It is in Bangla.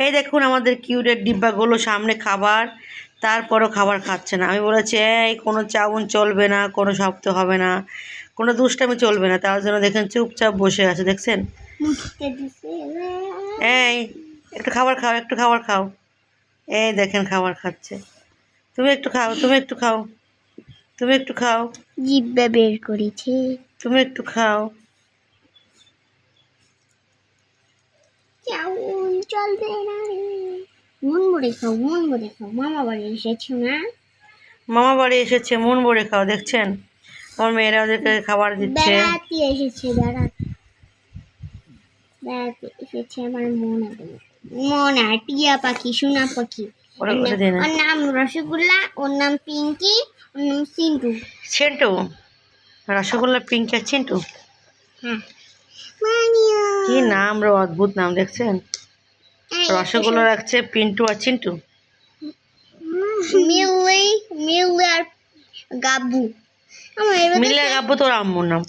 এই দেখুন আমাদের কিউটের ডিব্বাগুলো, সামনে খাবার, তারপরও খাবার খাচ্ছে না। আমি বলেছি এই কোনো চাউন চলবে না, কোনো শব্দ হবে না, কোনো দুষ্টামি চলবে না, তার জন্য দেখেন চুপচাপ বসে আছে, দেখছেন? এই একটু খাবার খাও, একটু খাবার খাও। এই দেখেন খাবার খাচ্ছে। তুমি একটু খাও, তুমি একটু খাও, তুমি একটু খাও, জিব্বা বের করেছে। তুমি একটু খাও। চাউন চলবে না রে। মন ভরে খাও, মন ভরে খাও। মামা বাড়ি এসেছো না? মামা বাড়ি এসেছে, মন ভরে খাও, দেখছেন? আমার মেয়েরা ওদেরকে খাবার দিচ্ছে। বেড়াতে এসেছে, বেড়াতে এসেছে আমার মন আর টিয়া পাখি, সোনা পাখি। ওটা দিয়ে না, ওর নাম রসগোল্লা, ওর নাম পিঙ্কি, ওর নাম সিন্টু। চিন্টু, রসগোল্লা, পিঙ্ক আর চিন্টু। হ্যাঁ, কি নাম রে, অদ্ভুত নাম, দেখছেন? রসগোল্লা রাখছে পিন্টু আর চিন্টু। মিলি আর গাব্বু। আমার এবার মিলে গাব্বু তোর আম্মুর নাম।